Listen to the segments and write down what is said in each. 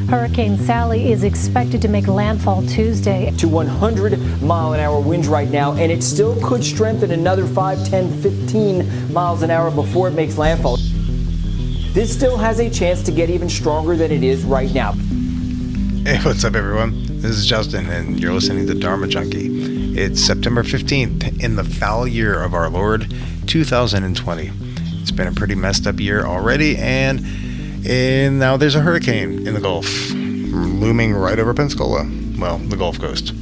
Hurricane Sally is expected to make landfall Tuesday. To 100-mile-an-hour winds right now, and it still could strengthen another 5, 10, 15 miles an hour before it makes landfall. This still has a chance to get even stronger than it is right now. Hey, what's up, everyone? This is Justin, and you're listening to Dharma Junkie. It's September 15th in the foul year of our Lord, 2020. It's been a pretty messed up year already, and now there's a hurricane in the Gulf, looming right over Pensacola, well, the Gulf Coast.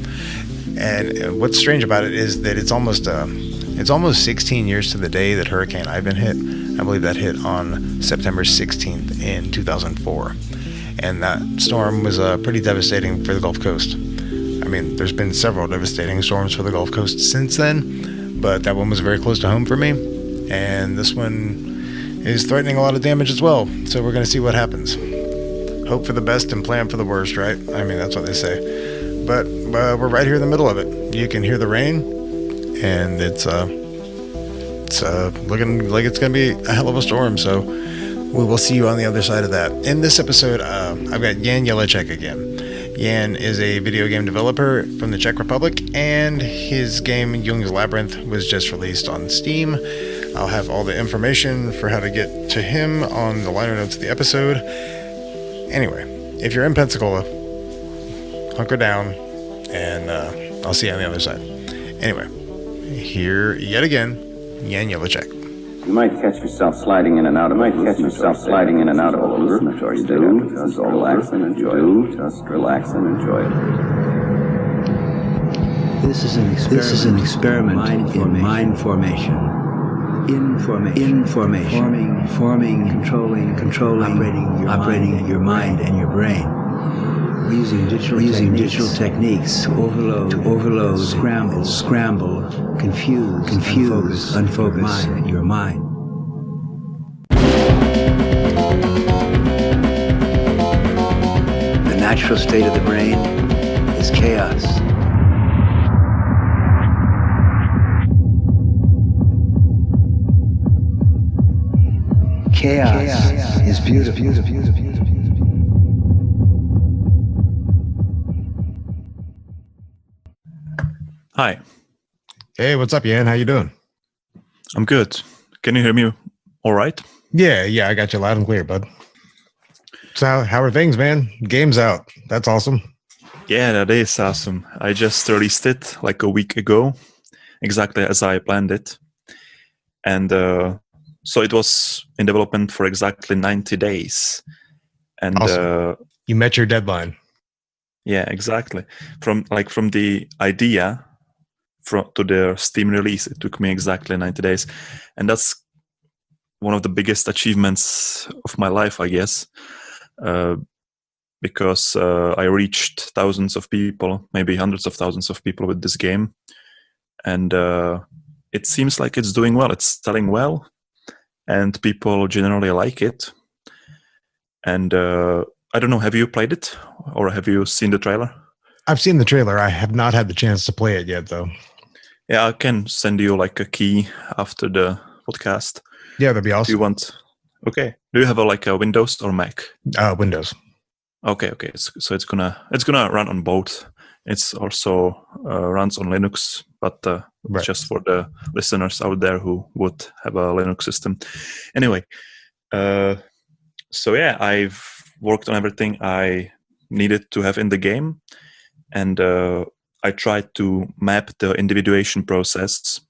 And what's strange about it is that it's almost 16 years to the day that Hurricane Ivan hit. I believe that hit on September 16th in 2004. And that storm was pretty devastating for the Gulf Coast. I mean, there's been several devastating storms for the Gulf Coast since then, but that one was very close to home for me. And this one is threatening a lot of damage as well. So we're going to see what happens. Hope for the best and plan for the worst, right? I mean, that's what they say. But we're right here in the middle of it. You can hear the rain, and it's looking like it's going to be a hell of a storm. So we will see you on the other side of that. In this episode, I've got Jan Jilecek again. Jan is a video game developer from the Czech Republic, and his game Jung's Labyrinth was just released on Steam. I'll have all the information for how to get to him on the liner notes of the episode. Anyway, if you're in Pensacola, hunker down, and I'll see you on the other side. Anyway, here yet again, Jan Jilecek. You might catch yourself sliding in and out of a hallucinatory state. Just relax and enjoy it. Just relax and enjoy it. This is an experiment in mind formation. Information. Forming, controlling, operating your mind and your brain. We're using digital techniques to overload, scramble, confuse, unfocus your mind. The natural state of the brain is chaos. Chaos is beautiful. Hi. Hey, what's up, Jan? How you doing? I'm good. Can you hear me all right? Yeah, I got you loud and clear, bud. So how are things, man? Game's out. That's awesome. Yeah, that is awesome. I just released it like a week ago, exactly as I planned it. And so it was in development for exactly 90 days. And awesome. You met your deadline. Yeah, exactly. From the idea to the Steam release, it took me exactly 90 days. And that's one of the biggest achievements of my life, I guess, because I reached thousands of people, maybe hundreds of thousands of people with this game. And it seems like it's doing well. It's selling well, and people generally like it. And I don't know, have you played it, or have you seen the trailer? I've seen the trailer. I have not had the chance to play it yet, though. Yeah, I can send you like a key after the podcast. Yeah, that'd be awesome. Do you want? Okay. Do you have a Windows or Mac? Windows. Okay. So it's gonna run on both. It's also runs on Linux, but right. Just for the listeners out there who would have a Linux system. Anyway, so yeah, I've worked on everything I needed to have in the game, and I tried to map the individuation process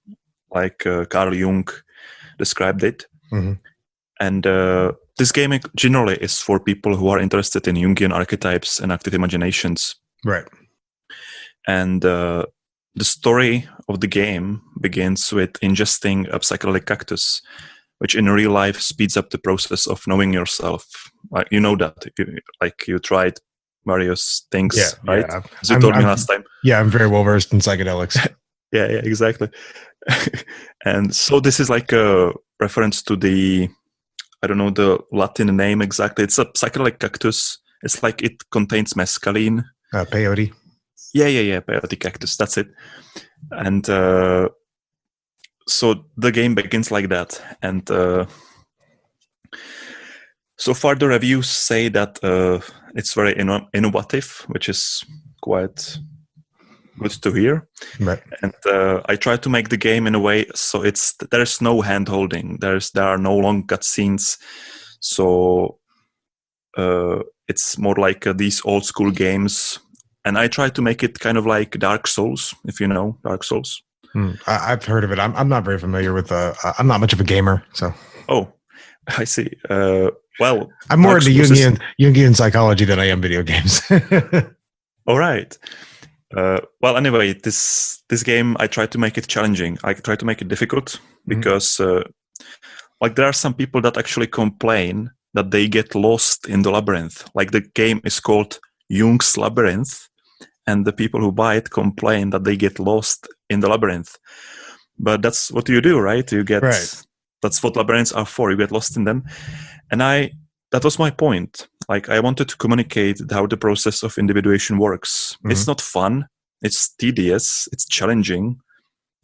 like Carl Jung described it. Mm-hmm. And this game generally is for people who are interested in Jungian archetypes and active imaginations. Right. And the story of the game begins with ingesting a psychedelic cactus, which in real life speeds up the process of knowing yourself. Like, you know that. You tried various things, right? Yeah. As you told me last time. Yeah, I'm very well versed in psychedelics. Yeah, exactly. And so this is like a reference to the Latin name exactly. It's a psychedelic cactus. It's like it contains mescaline. Peyote. Yeah, peyote cactus. That's it. And so the game begins like that. And so far the reviews say that it's very innovative, which is quite good to hear. Right. And I try to make the game in a way so there's no hand holding. There are no long cutscenes. So it's more like these old school games. And I try to make it kind of like Dark Souls, if you know Dark Souls. I've heard of it. I'm not very familiar with. I'm not much of a gamer, so. Oh, I see. Well, I'm more into Jungian psychology than I am video games. All right. Well, anyway, this game, I try to make it challenging. I try to make it difficult because, like, there are some people that actually complain that they get lost in the labyrinth. Like, the game is called Jung's Labyrinth, and the people who buy it complain that they get lost in the labyrinth. But that's what you do, right? You get That's what labyrinths are for. You get lost in them, and that was my point. Like, I wanted to communicate how the process of individuation works. It's not fun. It's tedious. It's challenging.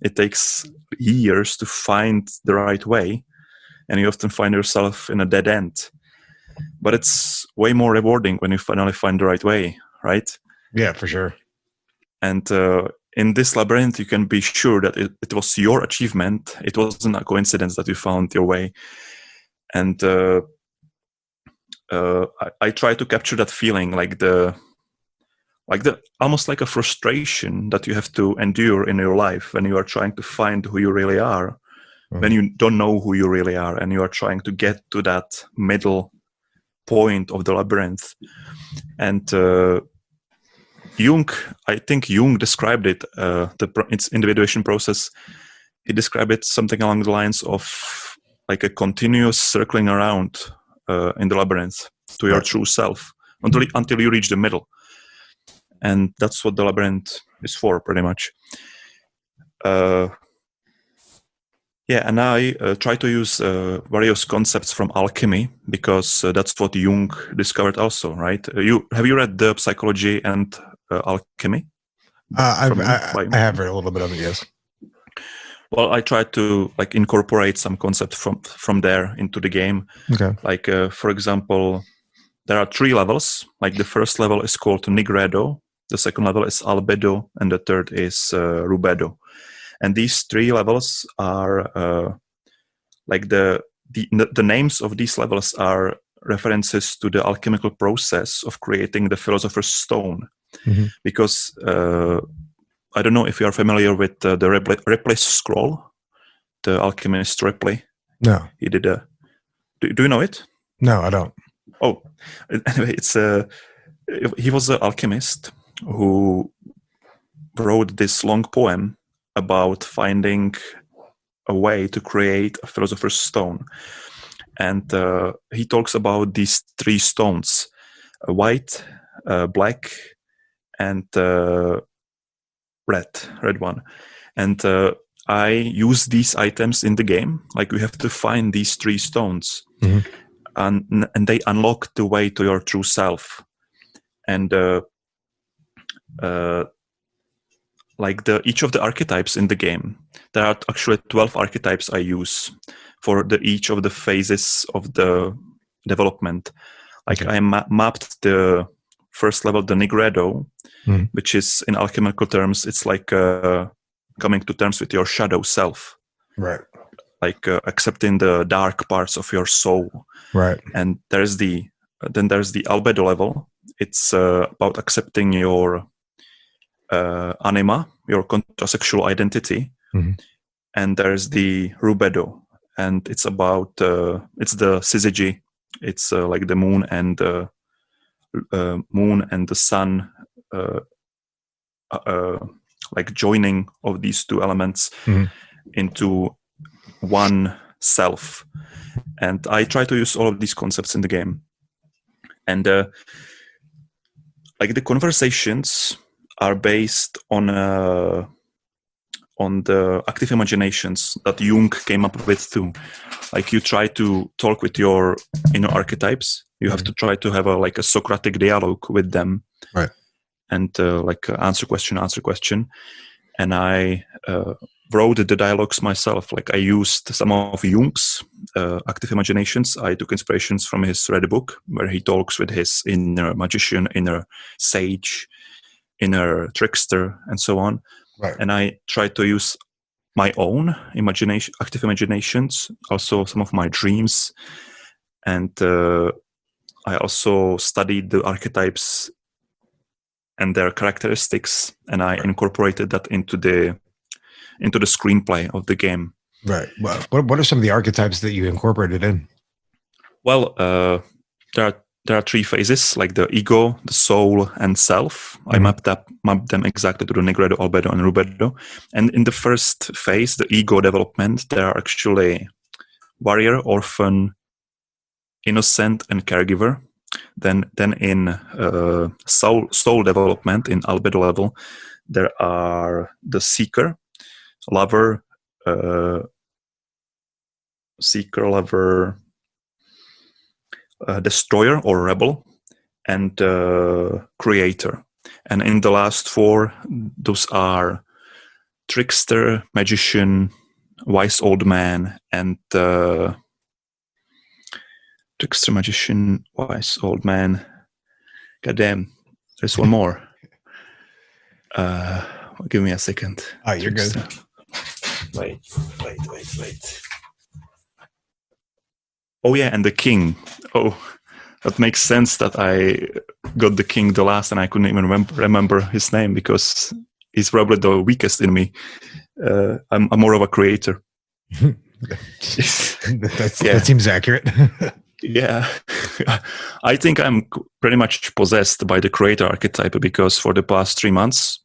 It takes years to find the right way, and you often find yourself in a dead end. But it's way more rewarding when you finally find the right way, right? Yeah, for sure. And in this labyrinth, you can be sure that it was your achievement. It wasn't a coincidence that you found your way. And I try to capture that feeling, like the almost like a frustration that you have to endure in your life when you are trying to find who you really are, when you don't know who you really are, and you are trying to get to that middle point of the labyrinth. And I think Jung described it, its individuation process. He described it something along the lines of like a continuous circling around in the labyrinth to your true self until you reach the middle. And that's what the labyrinth is for, pretty much. And I try to use various concepts from alchemy because that's what Jung discovered also, right? Have you read The Psychology and Alchemy? I have read a little bit of it, yes. Well, I try to like incorporate some concepts from there into the game. Okay. Like, for example, there are 3 levels. Like, the first level is called Nigredo, the second level is Albedo, and the third is Rubedo. And these 3 levels are like the names of these levels are references to the alchemical process of creating the Philosopher's Stone. Because I don't know if you are familiar with the Ripley's Scroll, the alchemist Ripley. No. He did a. Do you know it? No, I don't. Oh, anyway, he was an alchemist who wrote this long poem about finding a way to create a Philosopher's Stone. And he talks about these 3 stones, white, black, and red one. And I use these items in the game. Like, you have to find these 3 stones, and they unlock the way to your true self. And like each of the archetypes in the game, there are actually 12 archetypes I use for each of the phases of the development. Like, I mapped the first level, the Nigredo, which is, in alchemical terms, it's like coming to terms with your shadow self. Right. Like accepting the dark parts of your soul. Right. And there's the Albedo level. It's about accepting your anima, your contrasexual identity. And there's the Rubedo, and it's about it's the syzygy. It's like the moon and the sun, like joining of these 2 elements into one self. And I try to use all of these concepts in the game. And like, the conversations are based on the active imaginations that Jung came up with too. Like, you try to talk with your inner archetypes. You have to try to have a Socratic dialogue with them, right? And like answer question. And I wrote the dialogues myself. Like I used some of Jung's active imaginations. I took inspirations from his Red book, where he talks with his inner magician, inner sage, inner trickster, and so on. Right. And I tried to use my own imagination, active imaginations, also some of my dreams. And I also studied the archetypes and their characteristics, and I incorporated that into the screenplay of the game. Right. Well, what are some of the archetypes that you incorporated in? Well, there are three phases, like the ego, the soul, and self. I mapped them exactly to the Negredo, Albedo, and Rubedo. And in the first phase, the ego development, there are actually warrior, orphan, innocent, and caregiver. Then in soul development, in Albedo level, there are the seeker, lover, destroyer or rebel, and creator. And in the last four, those are trickster, magician, wise old man, and trickster, magician, wise old man. Goddamn, there's one more. Give me a second. Oh, you're good. Wait. Oh yeah, and the king. Oh, that makes sense that I got the king the last, and I couldn't even remember his name because he's probably the weakest in me. I'm more of a creator. That seems accurate. Yeah, I think I'm pretty much possessed by the creator archetype because for the past 3 months,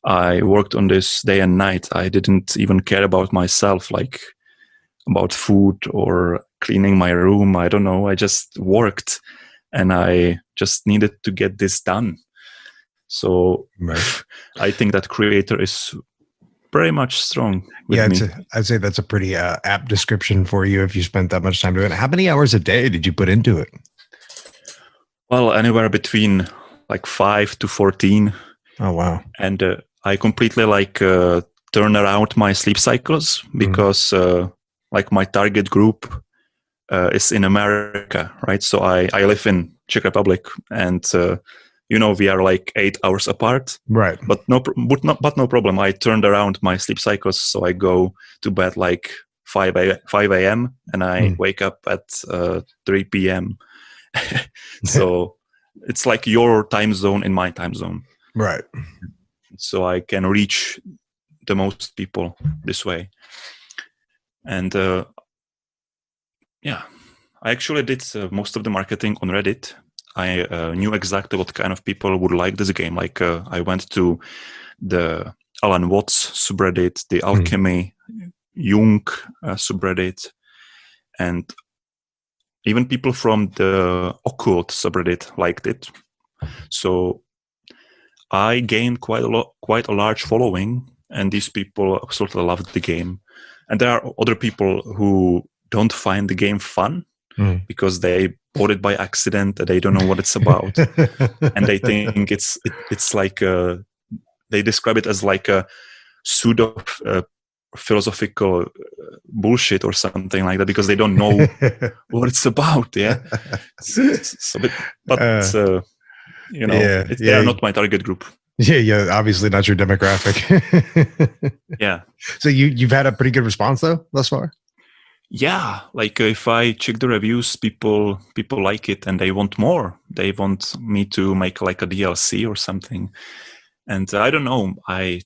I worked on this day and night. I didn't even care about myself, like about food or cleaning my room. I don't know. I just worked and I just needed to get this done. So right. I think that creator is pretty much strong with me. I'd say that's a pretty apt description for you if you spent that much time doing it. How many hours a day did you put into it? Well, anywhere between like 5 to 14. Oh, wow. And I completely turn around my sleep cycles because like my target group is in America, right? So I live in Czech Republic, and we are like 8 hours apart, right? But no problem. I turned around my sleep cycles, so I go to bed like 5 a.m. and I wake up at 3 p.m. So it's like your time zone in my time zone, right? So I can reach the most people this way. And I actually did most of the marketing on Reddit. I knew exactly what kind of people would like this game. Like I went to the Alan Watts subreddit, the Alchemy, Jung subreddit, and even people from the occult subreddit liked it. So I gained quite a large following, and these people absolutely loved the game. And there are other people who don't find the game fun because they bought it by accident. They don't know what it's about, and they think it's like they describe it as like a pseudo philosophical bullshit or something like that because they don't know what it's about. Yeah, they are not my target group. Yeah, obviously not your demographic. Yeah. So you've had a pretty good response though thus far? Yeah, like if I check the reviews, people like it and they want more. They want me to make like a DLC or something. And I don't know, I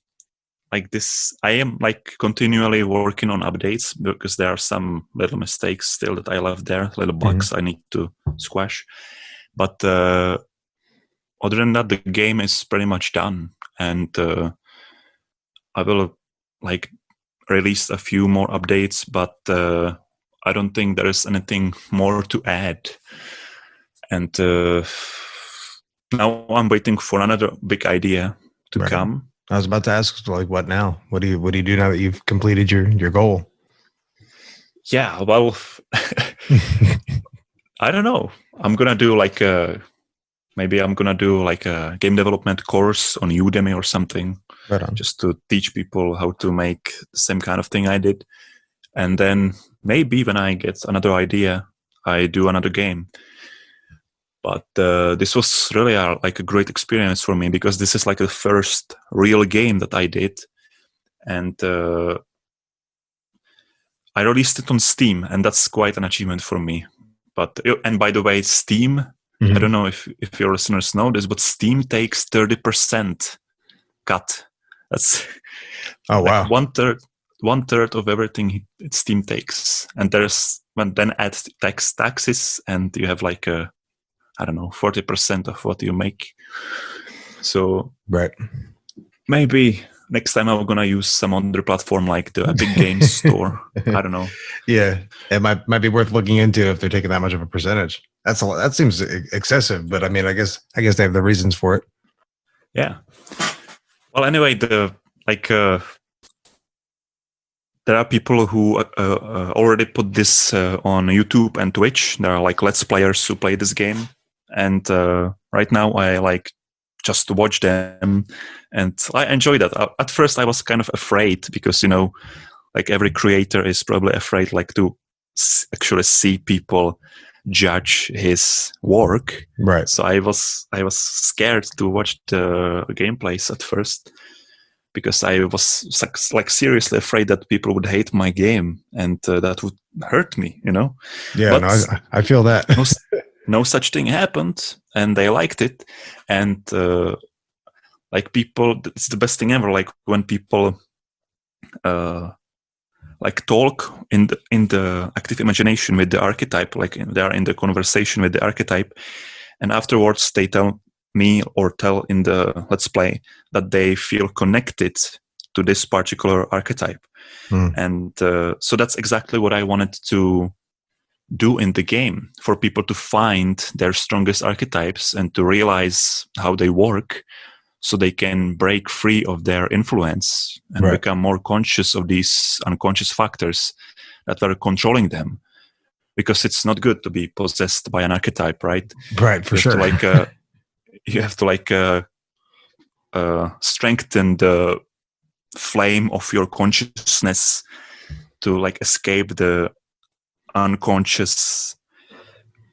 am like continually working on updates because there are some little mistakes still that I left there, little bugs I need to squash. But other than that, the game is pretty much done, and I will like release a few more updates, but I don't think there is anything more to add. And now I'm waiting for another big idea to come. I was about to ask, like, what now? What do you do now that you've completed your goal? Yeah, well, I don't know. I'm gonna do like maybe I'm gonna do like a game development course on Udemy or something, Right on. just to teach people how to make the same kind of thing I did. And then maybe when I get another idea, I do another game. But this was really like a great experience for me, because this is like the first real game that I did. And I released it on Steam, and that's quite an achievement for me. But, and by the way, Steam, I don't know if your listeners know this, but Steam takes 30% cut. That's Oh, wow. like one third of everything Steam takes. And then add taxes, and you have like 40% of what you make. So Right. maybe next time I'm gonna use some other platform like the Epic Games Store. I don't know. Yeah, it might be worth looking into if they're taking that much of a percentage. That's a lot. That seems excessive, but I mean, I guess they have the reasons for it. Yeah. Well, anyway, there are people who already put this on YouTube and Twitch. There are like Let's Players who play this game, and right now I like just to watch them, and I enjoy that. At first, I was kind of afraid because like every creator is probably afraid, like to actually see people judge his work. Right. So I was scared to watch the gameplays at first, because I was like seriously afraid that people would hate my game, and that would hurt me, Yeah, But I feel that. no such thing happened, and they liked it. And like people, it's the best thing ever. Like when people like talk in the active imagination with the archetype, like they are in the conversation with the archetype, and afterwards they tell me or tell in the Let's Play that they feel connected to this particular archetype. And so that's exactly what I wanted to do in the game, for people to find their strongest archetypes and to realize how they work, so they can break free of their influence and become more conscious of these unconscious factors that were controlling them. Because it's not good to be possessed by an archetype, right? Right, for sure. You have to strengthen the flame of your consciousness to like escape the unconscious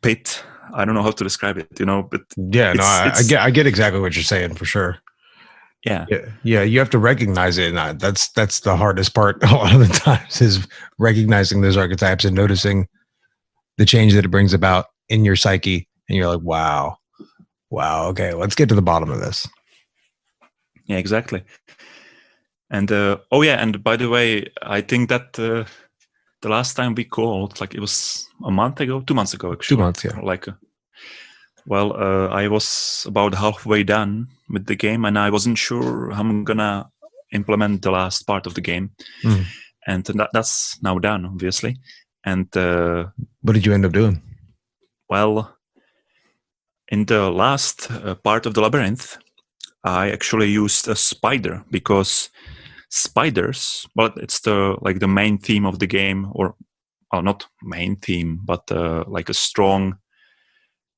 pit. I don't know how to describe it, but yeah, no, I get exactly what you're saying, for sure. Yeah. You have to recognize it, and that's the hardest part a lot of the times, is recognizing those archetypes and noticing the change that it brings about in your psyche, and you're like, wow, okay, let's get to the bottom of this. Yeah, exactly. And and by the way, I think that the last time we called, like it was a month ago, 2 months ago, actually. 2 months, yeah. I was about halfway done with the game, and I wasn't sure how I'm gonna implement the last part of the game. And that's now done, obviously. And what did you end up doing? Well, in the last part of the Labyrinth, I actually used a spider, because spiders, well, it's the main theme of the game, or not main theme, but like a strong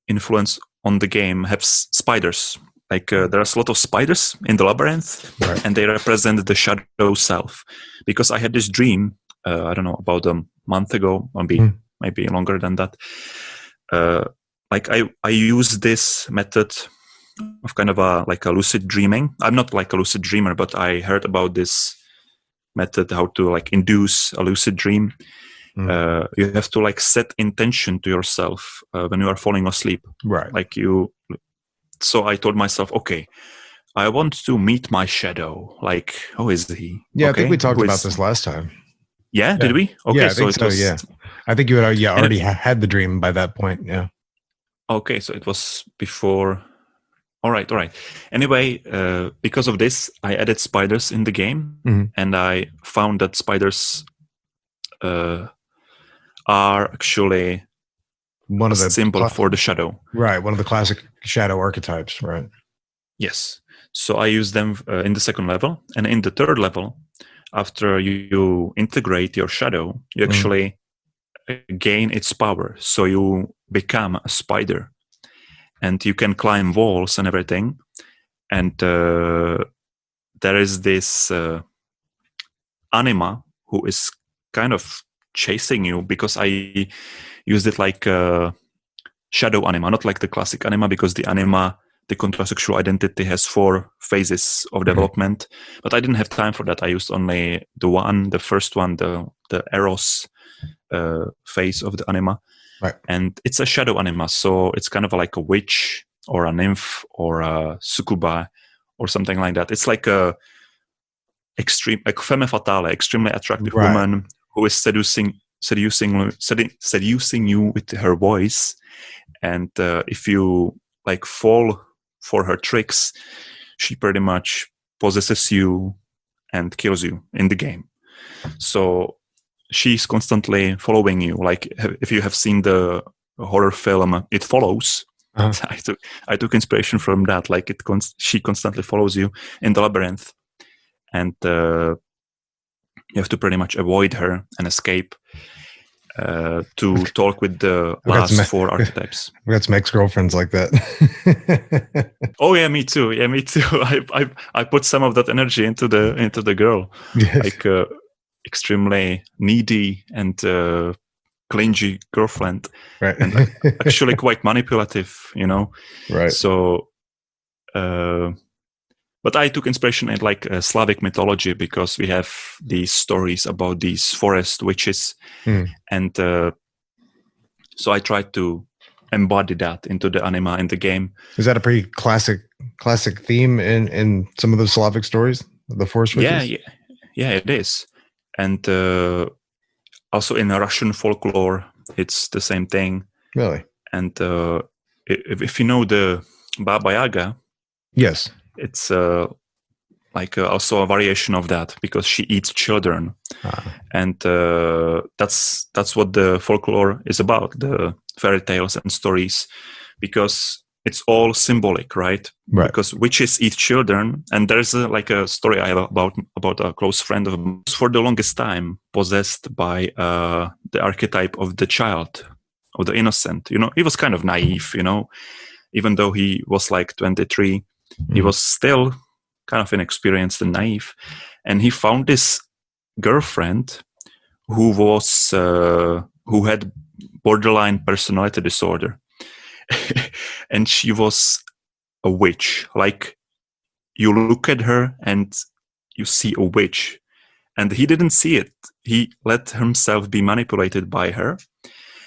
influence on the game have spiders. Like there's a lot of spiders in the Labyrinth, and they represent the shadow self. Because I had this dream, I don't know, about a month ago, maybe longer than that. Like I use this method of kind of a lucid dreaming. I'm not like a lucid dreamer, but I heard about this method, how to like induce a lucid dream. You have to like set intention to yourself when you are falling asleep. Right. So I told myself, okay, I want to meet my shadow. Like, how is he? Yeah, okay. I think we talked about this last time. Yeah, did we? Okay, yeah, I think so. Yeah, I think you had already had the dream by that point. Yeah. Okay, so it was before. All right. Anyway, because of this, I added spiders in the game, and I found that spiders are actually one of the symbol for the shadow. Right, one of the classic shadow archetypes. Right. Yes. So I use them in the second level, and in the third level, after you integrate your shadow, you actually gain its power. So you become a spider. and you can climb walls and everything. And there is this anima who is kind of chasing you, because I used it like a shadow anima, not like the classic anima, because the anima, the contrasexual identity, has 4 phases of development. But I didn't have time for that. I used only the first one, the eros phase of the anima. Right. And it's a shadow anima, so it's kind of like a witch or a nymph or a succuba or something like that. It's like a femme fatale, extremely attractive woman who is seducing you with her voice. And if you like fall for her tricks, she pretty much possesses you and kills you in the game. So she's constantly following you. Like if you have seen the horror film It Follows, I took inspiration from that. Like she constantly follows you in the Labyrinth, and you have to pretty much avoid her and escape to talk with the last 4 archetypes. We got some ex-girlfriends like that. Oh yeah, me too. Yeah, me too. I put some of that energy into the girl, Yes. like extremely needy and clingy girlfriend, Right. and actually quite manipulative, Right. So, but I took inspiration in like Slavic mythology, because we have these stories about these forest witches, and so I tried to embody that into the anima in the game. Is that a pretty classic theme in some of those Slavic stories, the forest witches? Yeah, it is. And also in Russian folklore, it's the same thing. Really? And if you know the Baba Yaga, Yes. it's like also a variation of that, because she eats children. And that's what the folklore is about, the fairy tales and stories, because it's all symbolic, right? Because witches eat children, and there's like a story I have about a close friend of mine, for the longest time possessed by the archetype of the child, of the innocent. He was kind of naive, even though he was like 23, he was still kind of inexperienced and naive. And he found this girlfriend who had borderline personality disorder. And she was a witch. Like, you look at her and you see a witch. And he didn't see it. He let himself be manipulated by her.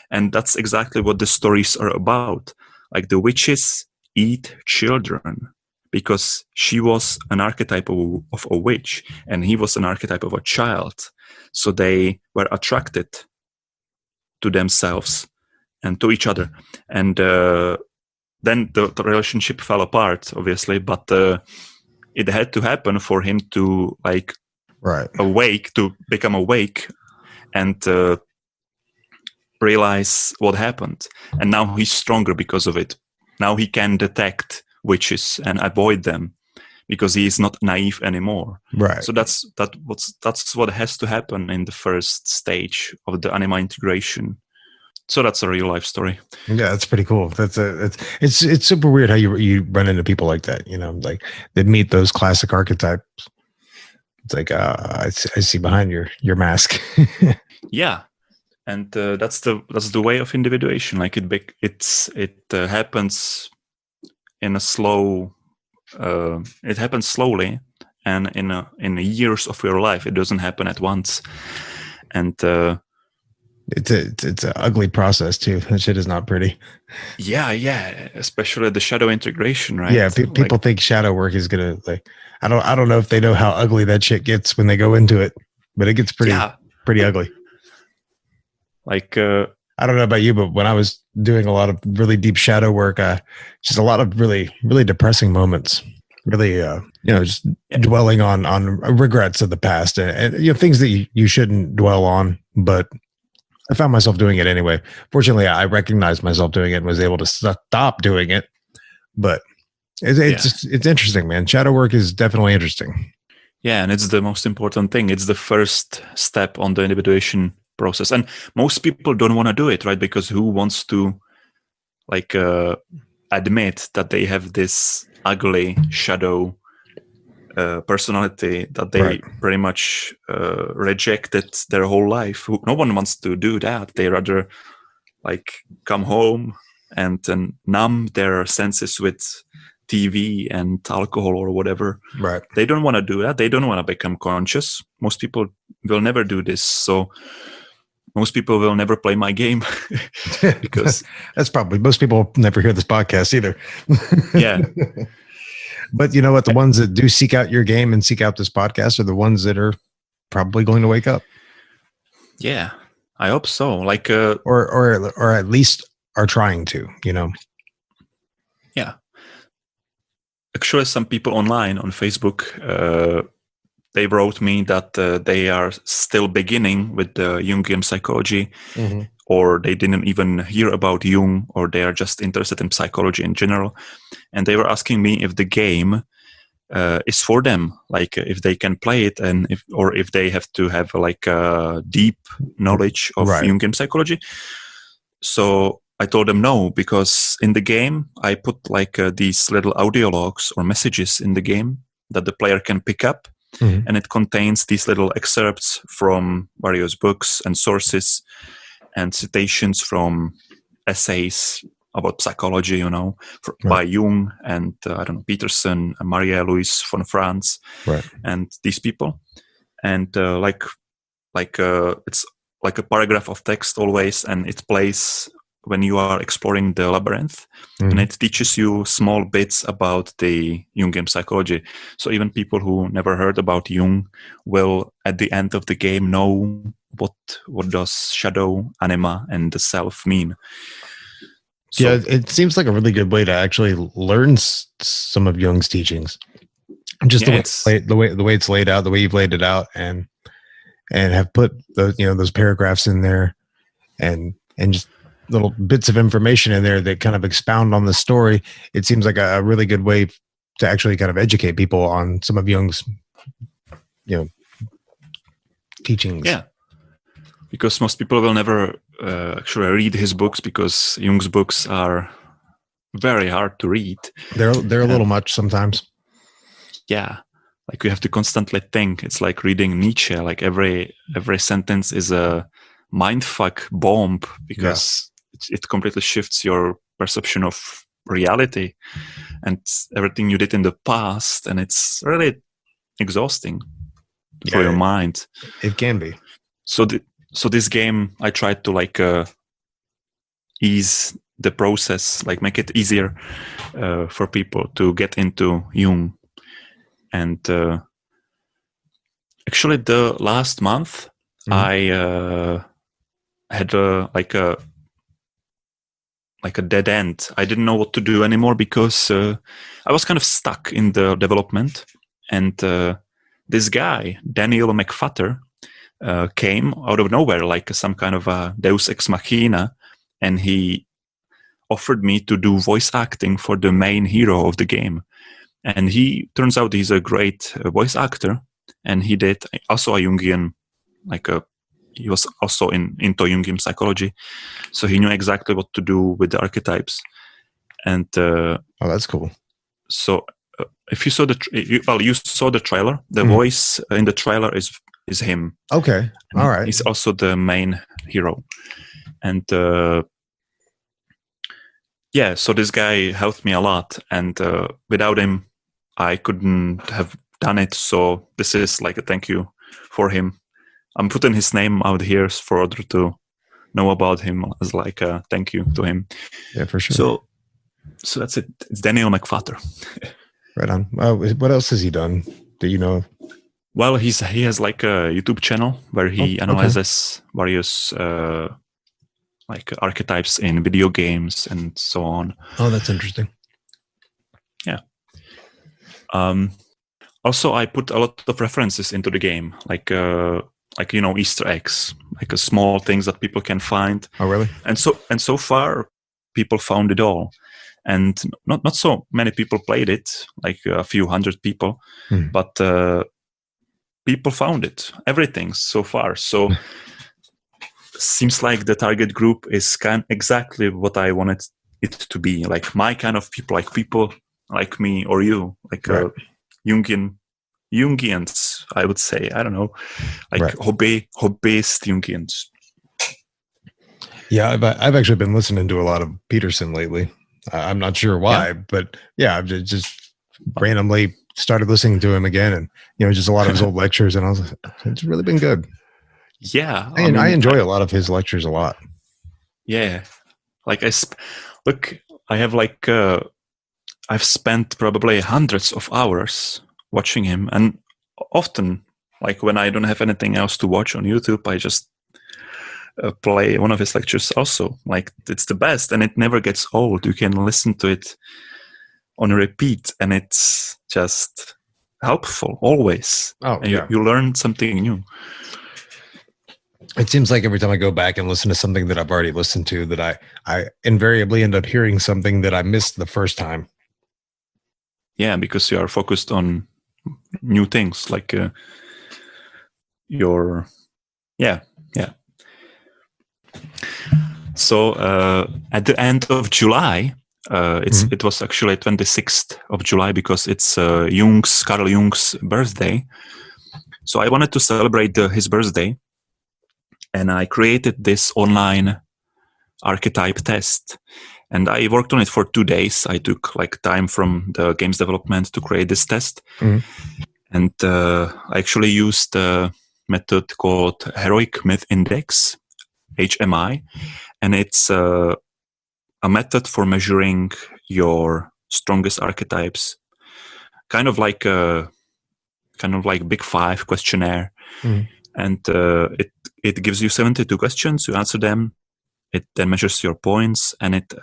And that's exactly what the stories are about. Like, the witches eat children, because she was an archetype of a witch, and he was an archetype of a child. So they were attracted to themselves and to each other. And then the relationship fell apart, obviously, but it had to happen for him to become awake and realize what happened. And now he's stronger because of it. Now he can detect witches and avoid them, because he is not naive anymore. Right. So that's what has to happen in the first stage of the anima integration. So that's a real life story. Yeah, that's pretty cool. It's super weird how you run into people like that. Like they meet those classic archetypes. It's like I see behind your mask. Yeah, and that's the way of individuation. Like it happens in a slow. It happens slowly, and in years of your life. It doesn't happen at once, and. It's an ugly process too. That shit is not pretty. Yeah, especially the shadow integration, right? Yeah, people think shadow work is gonna I don't know if they know how ugly that shit gets when they go into it, but it gets pretty ugly. Like I don't know about you, but when I was doing a lot of really deep shadow work, just a lot of really, really depressing moments. Really, just dwelling on regrets of the past and things that you shouldn't dwell on, but. I found myself doing it anyway. Fortunately, I recognized myself doing it and was able to stop doing it. But it's interesting, man. Shadow work is definitely interesting. Yeah, and it's the most important thing. It's the first step on the individuation process. And most people don't want to do it, right? Because who wants to admit that they have this ugly shadow personality that they pretty much rejected their whole life. No one wants to do that. They rather like come home and numb their senses with TV and alcohol or whatever. Right. They don't want to do that. They don't want to become conscious. Most people will never do this. So most people will never play my game because that's probably most people never hear this podcast either. Yeah. But you know what? The ones that do seek out your game and seek out this podcast are the ones that are probably going to wake up. Yeah, I hope so. Like, or at least are trying to. You know. Yeah. Actually, some people online on Facebook, they wrote me that they are still beginning with the Jungian psychology, or they didn't even hear about Jung, or they are just interested in psychology in general. And they were asking me if the game is for them, like if they can play it, and if they have to have like a deep knowledge of Jungian psychology. So I told them no, because in the game I put like these little audio logs or messages in the game that the player can pick up, and it contains these little excerpts from various books and sources and citations from essays about psychology, you know, by Jung and I don't know, Petersen and Marie-Louise von Franz, and these people, and it's like a paragraph of text always, and it plays when you are exploring the labyrinth, and it teaches you small bits about the Jungian psychology. So even people who never heard about Jung will, at the end of the game, know what does shadow, anima, and the self mean. So, yeah, it seems like a really good way to actually learn some of Jung's teachings. Just the way it's laid out, the way you've laid it out, and have put those paragraphs in there, and just little bits of information in there that kind of expound on the story. It seems like a really good way to actually kind of educate people on some of Jung's, teachings. Yeah, because most people will never actually read his books, because Jung's books are very hard to read. They're a little much sometimes. Yeah, like you have to constantly think. It's like reading Nietzsche. Like every sentence is a mindfuck bomb, because it completely shifts your perception of reality and everything you did in the past, and it's really exhausting for your mind. It can be. So this game, I tried to like ease the process, like make it easier for people to get into Jung. And actually, the last month I had like a dead end. I didn't know what to do anymore, because I was kind of stuck in the development. And this guy, Daniel McFutter, came out of nowhere, like some kind of a deus ex machina, and he offered me to do voice acting for the main hero of the game. And turns out he's a great voice actor, and he did also a Jungian, he was also into Jungian psychology, so he knew exactly what to do with the archetypes. And that's cool. So if you saw you saw the trailer. The voice in the trailer is him. Okay, all right. He's also the main hero, and so this guy helped me a lot, and without him, I couldn't have done it. So this is like a thank you for him. I'm putting his name out here for others to know about him, as like a thank you to him. Yeah, for sure. So that's it. It's Daniel McFutter. Right on. What else has he done? Do you know? Well, he has like a YouTube channel where he analyzes various like archetypes in video games and so on. Oh, that's interesting. Yeah. Also, I put a lot of references into the game, like Easter eggs, like small things that people can find. Oh, really? And so far, people found it all, and not so many people played it, like a few hundred people, but people found it, everything so far. So seems like the target group is exactly what I wanted it to be, like my kind of people, like people like me or you, like Right. Jungians, I would say. I don't know, like Right. hobbyist Jungians. Yeah, I've actually been listening to a lot of Petersen lately. I'm not sure why, but yeah, I've just randomly started listening to him again, and just a lot of his old lectures, and I was like, it's really been good. Yeah, I enjoy a lot of his lectures a lot. Yeah, like I have like I've spent probably hundreds of hours watching him, and often, like when I don't have anything else to watch on YouTube, I just play one of his lectures also. Like, it's the best, and it never gets old. You can listen to it on repeat, and it's just helpful always. Oh, and yeah. you learn something new. It seems like every time I go back and listen to something that I've already listened to, that I invariably end up hearing something that I missed the first time. Yeah, because you are focused on new things, like your yeah. So at the end of July, it was actually 26th of July, because it's Carl Jung's birthday. So I wanted to celebrate his birthday, and I created this online archetype test. And I worked on it for 2 days. I took like time from the games development to create this test. And I actually used a method called Heroic Myth Index, HMI. And it's a method for measuring your strongest archetypes, kind of like Big Five questionnaire. And it gives you 72 questions. You answer them. It then measures your points, and it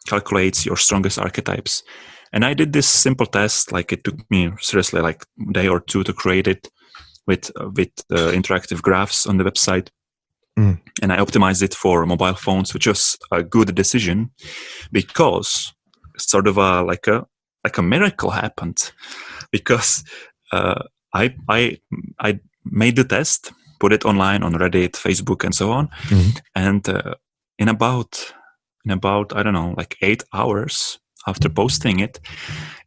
calculates your strongest archetypes. And I did this simple test. Like, it took me seriously like a day or two to create it with interactive graphs on the website. And I optimized it for mobile phones, which was a good decision, because sort of like a miracle happened. Because I made the test, put it online on Reddit, Facebook, and so on, and in about I don't know, like 8 hours after posting it,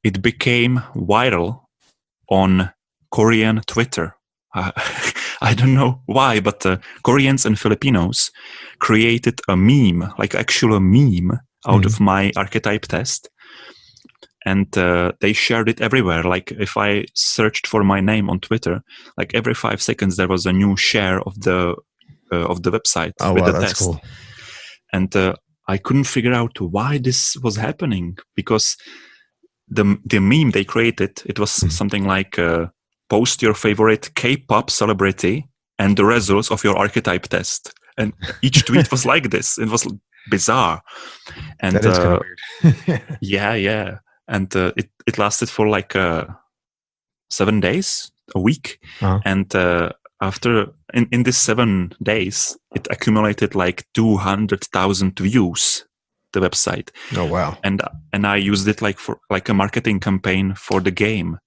it became viral on Korean Twitter. I don't know why, but Koreans and Filipinos created a meme, like actual meme, out of my archetype test. And they shared it everywhere. Like, if I searched for my name on Twitter, like every 5 seconds there was a new share of the website with the test. Cool. And I couldn't figure out why this was happening, because the meme they created, it was something like post your favorite K-pop celebrity and the results of your archetype test. And each tweet was like this. It was bizarre. And that is kind of weird. yeah. And it lasted for like 7 days, a week. And after in these 7 days, it accumulated like 200,000 views, the website. Oh wow! And I used it like for like a marketing campaign for the game.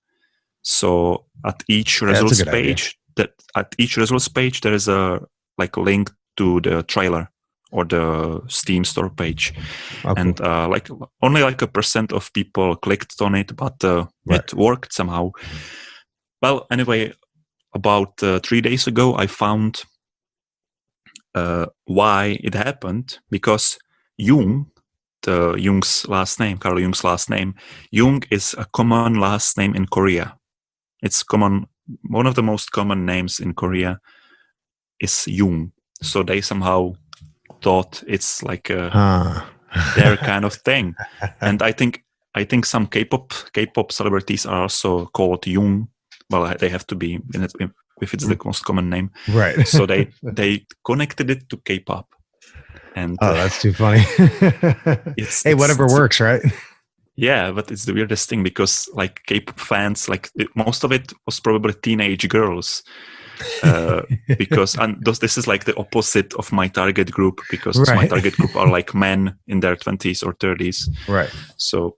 So at each results page, there is a like link to the trailer or the Steam store page. And like only like 1% of people clicked on it, but it worked somehow. Well, anyway, about 3 days ago, I found why it happened, because Jung, Carl Jung's last name, Jung is a common last name in Korea. It's common. One of the most common names in Korea is Jung. So they somehow thought it's like their kind of thing. And I think some K-pop celebrities are also called Jung. Well, they have to be if it's the most common name, right? So they connected it to K-pop. And that's too funny. Whatever works, right? Yeah, but it's the weirdest thing, because like K-pop fans, like most of it was probably teenage girls. Because this is like the opposite of my target group, because my target group are like men in their 20s or 30s. Right. So,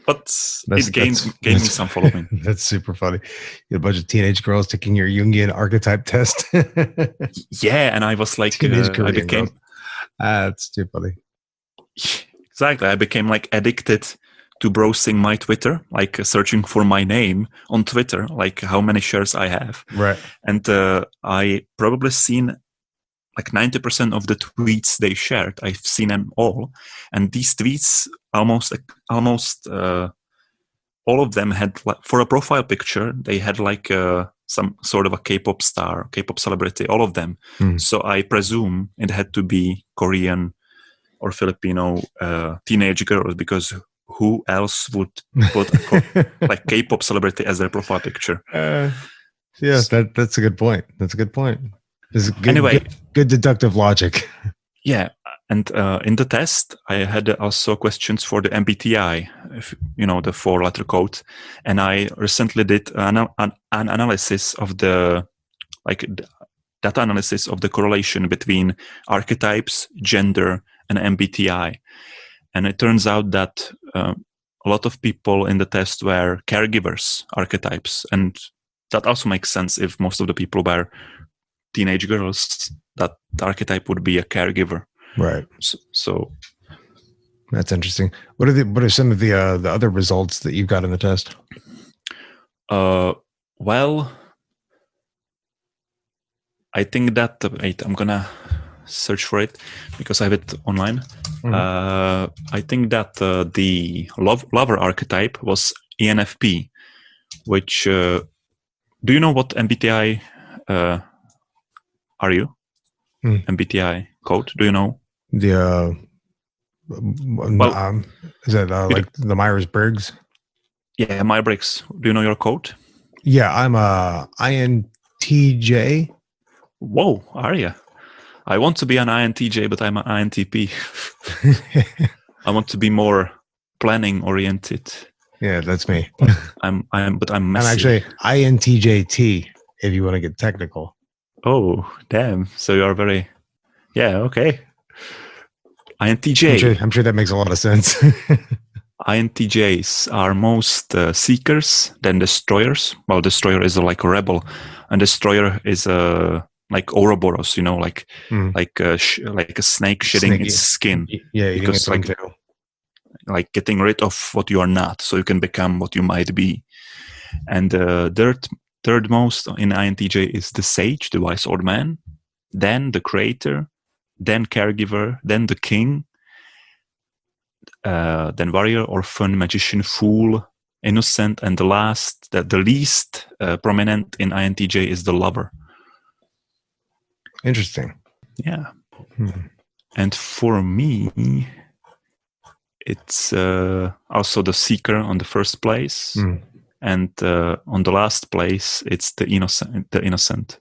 but it gave me some following. That's super funny. You had a bunch of teenage girls taking your Jungian archetype test. Yeah, and I was like, I became. That's too funny. Exactly. I became like addicted to browsing my Twitter, like searching for my name on Twitter, like how many shares I have. Right. And I probably seen like 90% of the tweets they shared. I've seen them all. And these tweets, almost all of them had, like, for a profile picture, they had like some sort of a K-pop star, K-pop celebrity, all of them. So I presume it had to be Korean or Filipino teenage girls, because who else would put like K-pop celebrity as their profile picture? Yeah, that's a good point. That's a good point. This is good, Anyway, good deductive logic. Yeah, and in the test, I had also questions for the MBTI, if you know, the 4-letter code, and I recently did an analysis of the data analysis of the correlation between archetypes, gender, and MBTI, and it turns out that a lot of people in the test were caregivers archetypes, and that also makes sense if most of the people were teenage girls. That the archetype would be a caregiver, Right? So that's interesting. What are some of the other results that you've got in the test? Well, I think that wait, I'm gonna search for it because I have it online. I think that the lover archetype was ENFP, which do you know what MBTI are you? MBTI code, do you know? The is that like the Myers-Briggs? Yeah, Myers-Briggs. Do you know your code? Yeah, I'm a INTJ. Whoa, are you? I want to be an INTJ, but I'm an INTP. I want to be more planning oriented. Yeah, that's me. I'm messy. I'm actually INTJT if you want to get technical. Oh, damn. So you are very, yeah, okay. INTJ. I'm sure that makes a lot of sense. INTJs are most seekers than destroyers. Well, destroyer is like a rebel, and destroyer is like Ouroboros, you know, like a snake shedding its skin. Yeah, because like getting rid of what you are not, so you can become what you might be. And third most in INTJ is the sage, the wise old man, then the creator, then caregiver, then the king, then warrior, orphan, magician, fool, innocent, and the least prominent in INTJ is the lover. Interesting. Yeah. And for me, it's also the seeker on the first place. And on the last place, it's the innocent.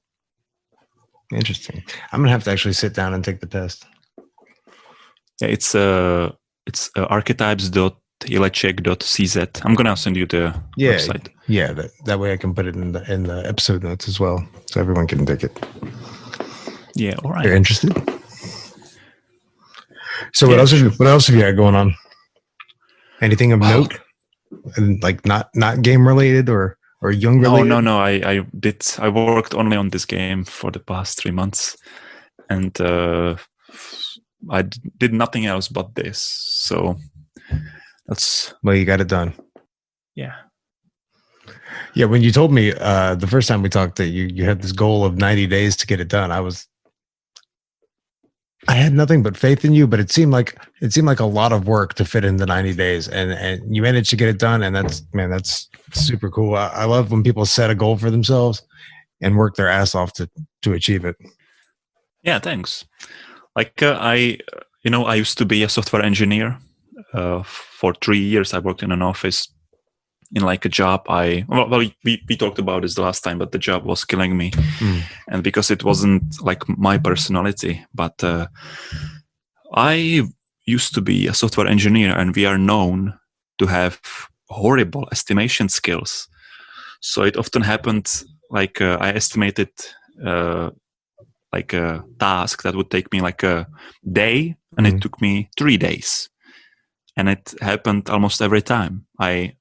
Interesting. I'm gonna have to actually sit down and take the test. Yeah, it's archetypes.jilecek.cz. I'm gonna send you the website. Yeah, that way I can put it in the episode notes as well, so everyone can take it. Yeah, all right. You're interested? So what else have you had going on? Anything of note? And like not game related or Jung related? No. I worked only on this game for the past 3 months, and I did nothing else but this. So that's you got it done. Yeah. Yeah, when you told me the first time we talked that you had this goal of 90 days to get it done, I had nothing but faith in you, but it seemed like a lot of work to fit in the 90 days, and you managed to get it done, and that's super cool. I love when people set a goal for themselves and work their ass off to achieve it. Yeah, thanks. Like I used to be a software engineer. For 3 years, I worked in an office in like a job. We talked about this the last time, but the job was killing me. And because it wasn't like my personality, but I used to be a software engineer, and we are known to have horrible estimation skills. So it often happened like I estimated like a task that would take me like a day, and it took me 3 days. And it happened almost every time. I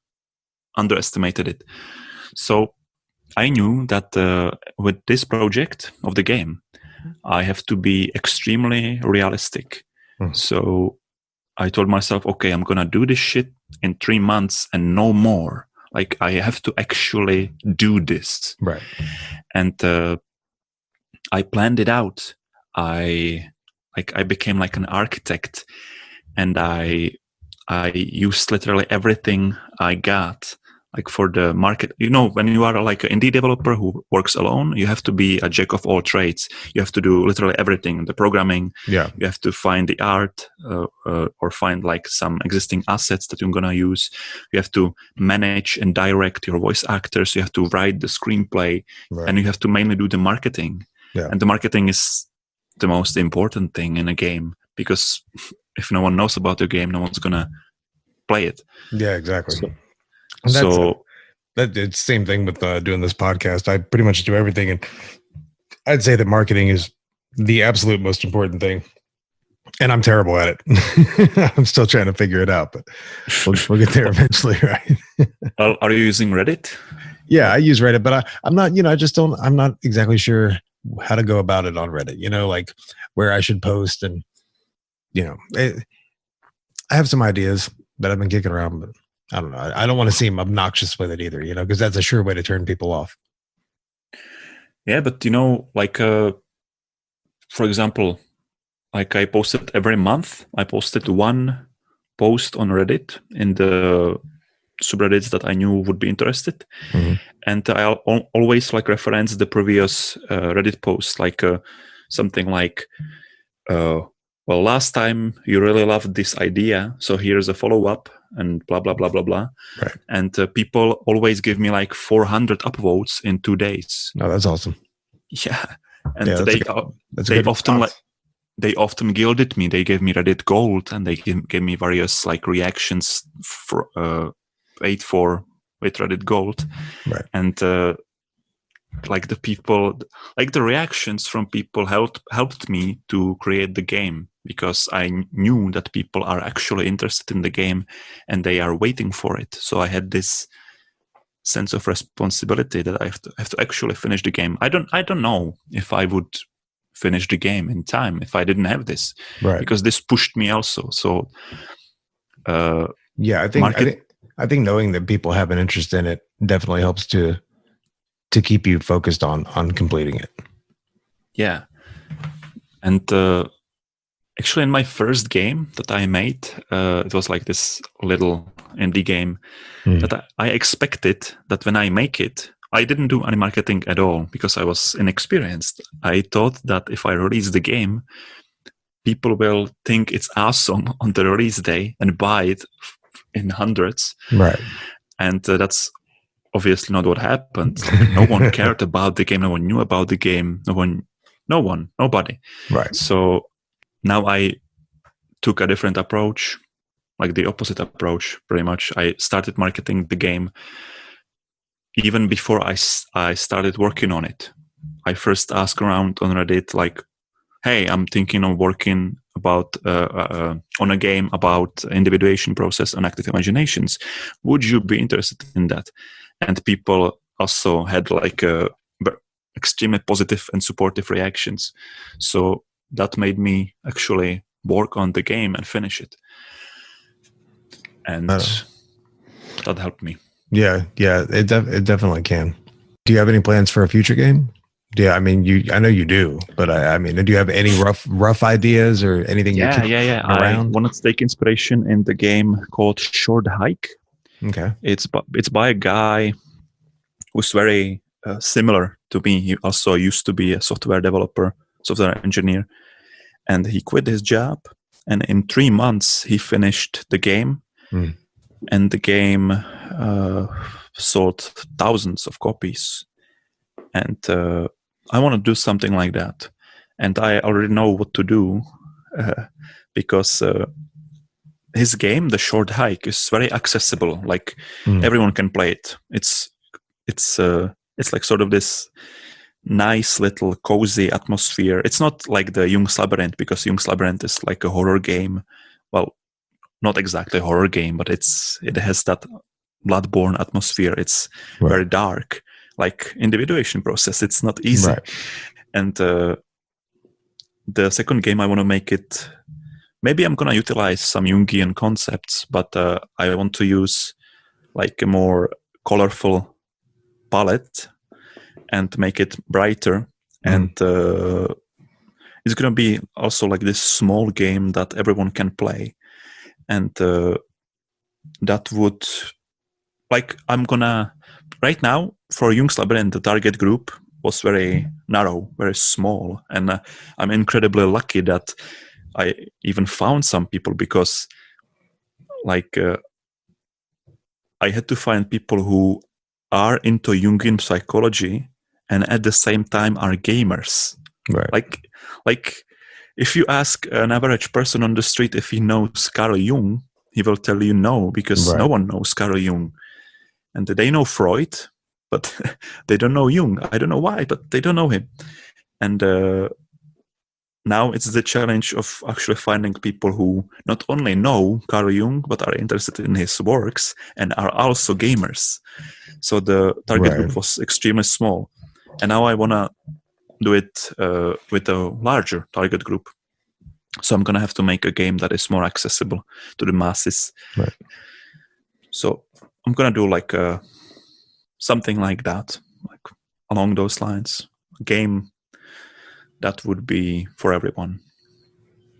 underestimated it. So I knew that with this project of the game, I have to be extremely realistic. So I told myself, okay, I'm gonna do this shit in 3 months and no more. Like, I have to actually do this. Right. And I planned it out. I became like an architect, and I used literally everything I got, like for the market. You know, when you are like an indie developer who works alone, you have to be a jack of all trades. You have to do literally everything, the programming. Yeah. You have to find the art or find like some existing assets that you're going to use. You have to manage and direct your voice actors. You have to write the screenplay, Right. and you have to mainly do the marketing. Yeah. And the marketing is the most important thing in a game, because if no one knows about your game, no one's going to play it. Yeah, exactly. So It's the same thing with doing this podcast. I pretty much do everything, and I'd say that marketing is the absolute most important thing. And I'm terrible at it. I'm still trying to figure it out, but we'll get there eventually, right? are you using Reddit? Yeah, I use Reddit, but I'm not. I'm not exactly sure how to go about it on Reddit. Like where I should post, and I have some ideas that I've been kicking around, but I don't know. I don't want to seem obnoxious with it either, because that's a sure way to turn people off. Yeah, but like for example, like I posted every month. I posted one post on Reddit in the subreddits that I knew would be interested, and I always like reference the previous Reddit post, like something like, well, last time you really loved this idea, so here's a follow-up, and blah blah blah blah blah. Right. And people always give me like 400 upvotes in 2 days. No, that's awesome. Yeah, and Yeah, they often gilded me. They gave me Reddit Gold, and they gave me various like reactions for paid for with Reddit Gold. Right. And like the reactions from people helped me to create the game, because I knew that people are actually interested in the game and they are waiting for it. So I had this sense of responsibility that I have to actually finish the game. I don't know if I would finish the game in time if I didn't have this, Right? Because this pushed me also. So yeah, I think knowing that people have an interest in it definitely helps to keep you focused on completing it. Yeah, and actually, in my first game that I made, it was like this little indie game that I expected that when I make it, I didn't do any marketing at all because I was inexperienced. I thought that if I release the game, people will think it's awesome on the release day and buy it in hundreds. Right. And that's obviously not what happened. No one cared about the game. No one knew about the game. Nobody. Right. So now I took a different approach, like the opposite approach, pretty much. I started marketing the game even before I started working on it. I first asked around on Reddit, like, hey, I'm thinking of working about on a game about individuation process and active imaginations. Would you be interested in that? And people also had like extremely positive and supportive reactions. So that made me actually work on the game and finish it. And that helped me. Yeah, it definitely can. Do you have any plans for a future game? Yeah, I mean, I know you do, but I mean, do you have any rough ideas or anything? Yeah. Around? I wanted to take inspiration in the game called Short Hike. Okay. It's by a guy who's very similar to me. He also used to be a software developer, software engineer, and he quit his job. And in 3 months, he finished the game, and the game sold thousands of copies. And I want to do something like that. And I already know what to do because his game, The Short Hike, is very accessible. Like everyone can play it. It's like sort of this nice little cozy atmosphere. It's not like the Jung's Labyrinth, because Jung's Labyrinth is like a horror game. Well, not exactly a horror game, but it has that Bloodborne atmosphere. It's very dark, like individuation process. It's not easy. Right. And the second game, I want to make it maybe I'm gonna utilize some Jungian concepts, but I want to use like a more colorful palette and make it brighter. And it's gonna be also like this small game that everyone can play, and that would, like, I'm gonna right now for Jung's Labyrinth, the target group was very narrow, very small, and I'm incredibly lucky that I even found some people, because like I had to find people who are into Jungian psychology and at the same time are gamers. Right. Like if you ask an average person on the street if he knows Carl Jung, he will tell you no, because no one knows Carl Jung. And they know Freud, but they don't know Jung. I don't know why, but they don't know him. And now it's the challenge of actually finding people who not only know Carl Jung, but are interested in his works and are also gamers. So the target group was extremely small. And now I want to do it with a larger target group. So I'm going to have to make a game that is more accessible to the masses. Right. So I'm going to do like something like that, like along those lines. A game that would be for everyone.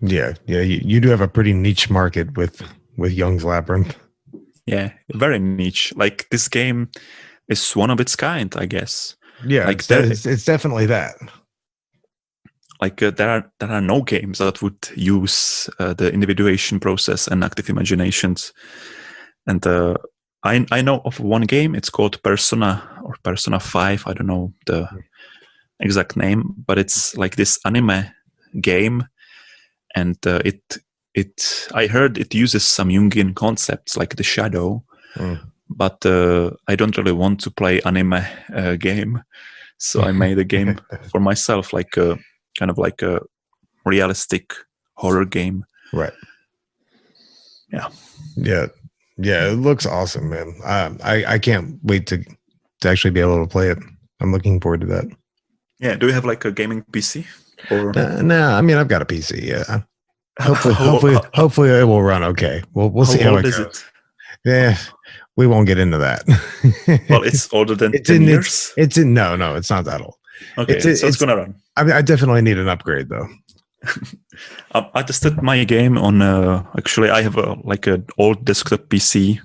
Yeah. You do have a pretty niche market with Jung's Labyrinth. Yeah, very niche. Like this game is one of its kind, I guess. Yeah, like it's definitely that. Like there are no games that would use the individuation process and active imaginations. And I know of one game. It's called Persona or Persona 5. I don't know the exact name, but it's like this anime game, and I heard it uses some Jungian concepts like the shadow, but I don't really want to play anime game, so I made a game for myself, like a kind of like a realistic horror game. Right. Yeah. It looks awesome, man. I can't wait to actually be able to play it. I'm looking forward to that. Yeah. Do you have like a gaming PC? Or no, I mean I've got a PC. Yeah. Hopefully it will run okay. We'll see how it goes. It? Yeah, we won't get into that. Well, it's older than 10 years. No, it's not that old. Okay, so it's gonna run. I mean, I definitely need an upgrade though. I tested my game on. Actually, I have like an old desktop PC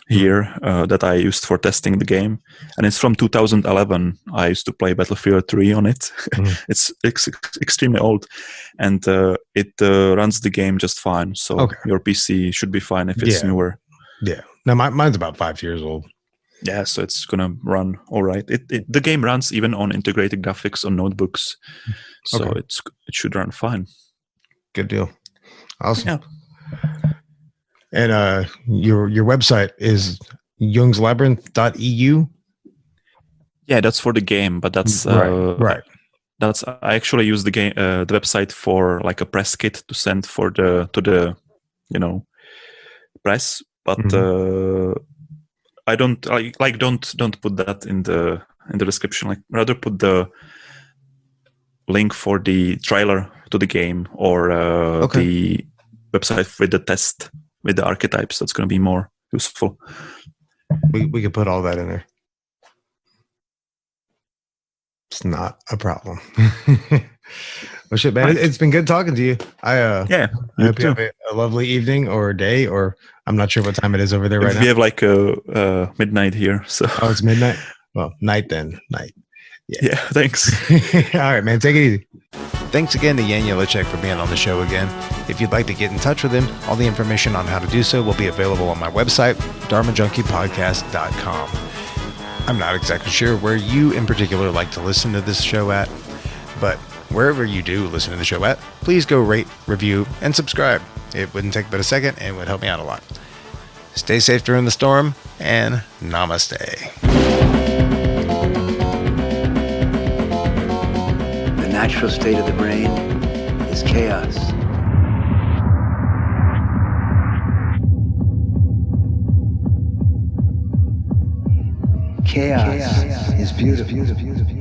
here that I used for testing the game, and it's from 2011. I used to play Battlefield 3 on it. It's extremely old, and it runs the game just fine. So your PC should be fine if it's newer. Yeah. No, mine's about 5 years old. Yeah, so it's gonna run all right. The game runs even on integrated graphics on notebooks, so it should run fine. Good deal. Awesome. Yeah. And your website is jungslabyrinth.eu. Yeah, that's for the game, but that's right. That's I actually use the game the website for like a press kit to send to the press, but I don't don't put that in the description. Like rather put the link for the trailer to the game or the website with the test with the archetypes. That's going to be more useful. We could put all that in there. It's not a problem. Well, shit, man, it's been good talking to you. I hope you have a lovely evening or day, or I'm not sure what time it is over there right now. We have like a midnight here. So it's midnight. Well, night then. Night. Yeah. Thanks. All right, man. Take it easy. Thanks again to Jan Jilecek for being on the show again. If you'd like to get in touch with him, all the information on how to do so will be available on my website, dharmajunkiepodcast.com. I'm not exactly sure where you in particular like to listen to this show at, but wherever you do listen to the show at, please go rate, review, and subscribe. It wouldn't take but a second and would help me out a lot. Stay safe during the storm, and namaste. The natural state of the brain is chaos. Chaos is beautiful.